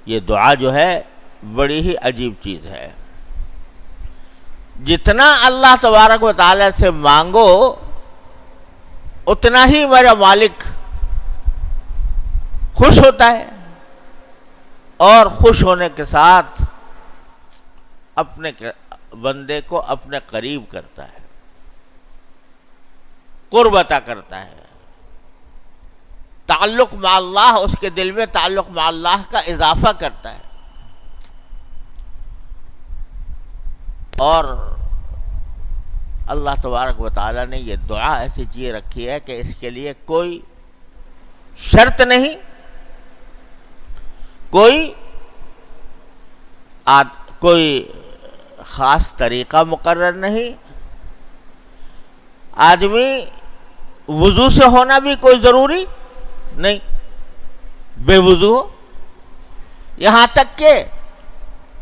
یہ دعا جو ہے بڑی ہی عجیب چیز ہے. جتنا اللہ تبارک و تعالی سے مانگو اتنا ہی میرا مالک خوش ہوتا ہے، اور خوش ہونے کے ساتھ اپنے بندے کو اپنے قریب کرتا ہے، قرب عطا کرتا ہے. تعلق مع اللہ، اس کے دل میں تعلق مع اللہ کا اضافہ کرتا ہے. اور اللہ تبارک و تعالی نے یہ دعا ایسی چیز رکھی ہے کہ اس کے لیے کوئی شرط نہیں، کوئی خاص طریقہ مقرر نہیں. آدمی وضو سے ہونا بھی کوئی ضروری نہیں، بے وضو ہو. یہاں تک کہ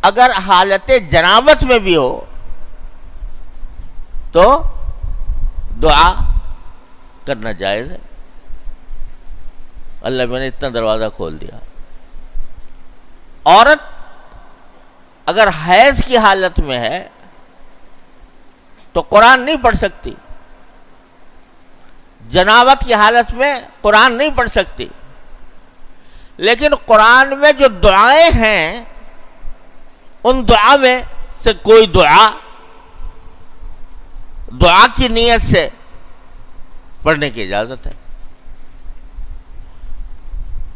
اگر حالت جنابت میں بھی ہو تو دعا کرنا جائز ہے. اللہ میں نے اتنا دروازہ کھول دیا. عورت اگر حیض کی حالت میں ہے تو قرآن نہیں پڑھ سکتی، جنابت کی حالت میں قرآن نہیں پڑھ سکتی. لیکن قرآن میں جو دعائیں ہیں ان دعا میں سے کوئی دعا کی نیت سے پڑھنے کی اجازت ہے.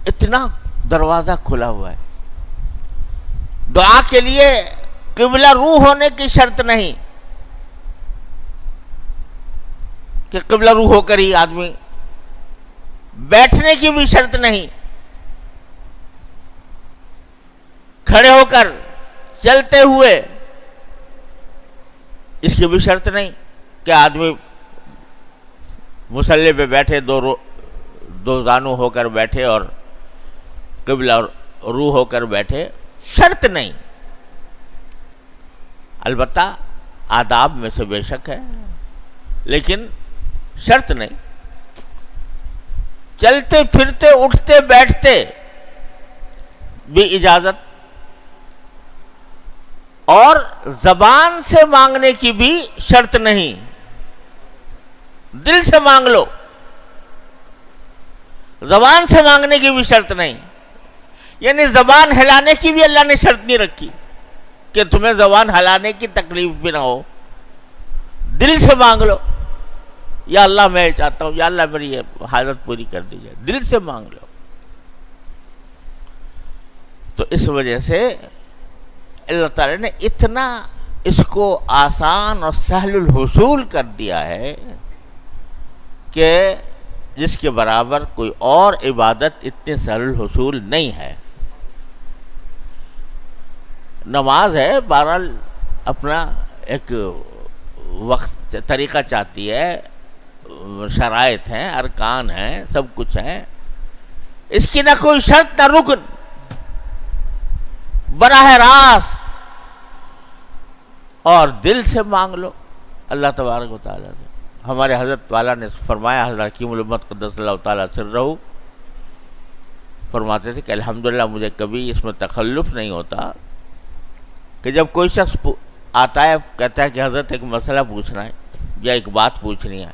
اتنا دروازہ کھلا ہوا ہے. دعا کے لیے قبلہ رو ہونے کی شرط نہیں کہ قبلہ رو ہو کر ہی آدمی، بیٹھنے کی بھی شرط نہیں، کھڑے ہو کر چلتے ہوئے اس کی بھی شرط نہیں کہ آدمی مصلی پہ بیٹھے، دو زانو ہو کر بیٹھے اور قبلہ رو ہو کر بیٹھے. شرط نہیں. البتہ آداب میں سے بے شک ہے لیکن شرط نہیں. چلتے پھرتے اٹھتے بیٹھتے بھی اجازت، اور زبان سے مانگنے کی بھی شرط نہیں. دل سے مانگ لو، زبان سے مانگنے کی بھی شرط نہیں. یعنی زبان ہلانے کی بھی اللہ نے شرط نہیں رکھی کہ تمہیں زبان ہلانے کی تکلیف بھی نہ ہو. دل سے مانگ لو، یا اللہ میں چاہتا ہوں، یا اللہ میری یہ حاجت پوری کر دیجیے. دل سے مانگ لو. تو اس وجہ سے اللہ تعالی نے اتنا اس کو آسان اور سہل الحصول کر دیا ہے کہ جس کے برابر کوئی اور عبادت اتنی سہل الحصول نہیں ہے. نماز ہے بہرحال اپنا ایک وقت طریقہ چاہتی ہے، شرائط ہیں، ارکان ہیں، سب کچھ ہیں. اس کی نہ کوئی شرط نہ رکن، براہ راست اور دل سے مانگ لو اللہ تبارک و تعالیٰ سے. ہمارے حضرت والا نے فرمایا، حضرت حکیم الامت قدس اللہ تعالیٰ سرہ فرماتے تھے کہ الحمدللہ مجھے کبھی اس میں تخلف نہیں ہوتا کہ جب کوئی شخص آتا ہے کہتا ہے کہ حضرت ایک مسئلہ پوچھنا ہے یا ایک بات پوچھنی ہے،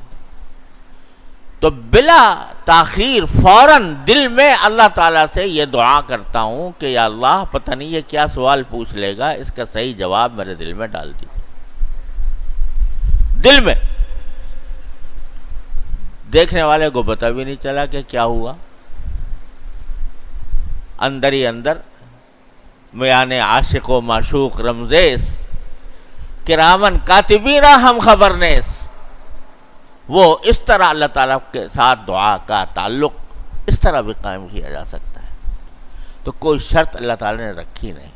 تو بلا تاخیر فوراً دل میں اللہ تعالیٰ سے یہ دعا کرتا ہوں کہ یا اللہ پتہ نہیں یہ کیا سوال پوچھ لے گا، اس کا صحیح جواب میرے دل میں ڈال دیجیے. دل میں دیکھنے والے کو پتہ بھی نہیں چلا کہ کیا ہوا. اندر ہی اندر میان عاشق و معشوق رمزیس کرامن کاتبین ہم خبرنیس. وہ اس طرح اللہ تعالیٰ کے ساتھ دعا کا تعلق اس طرح بھی قائم کیا جا سکتا ہے. تو کوئی شرط اللہ تعالیٰ نے رکھی نہیں.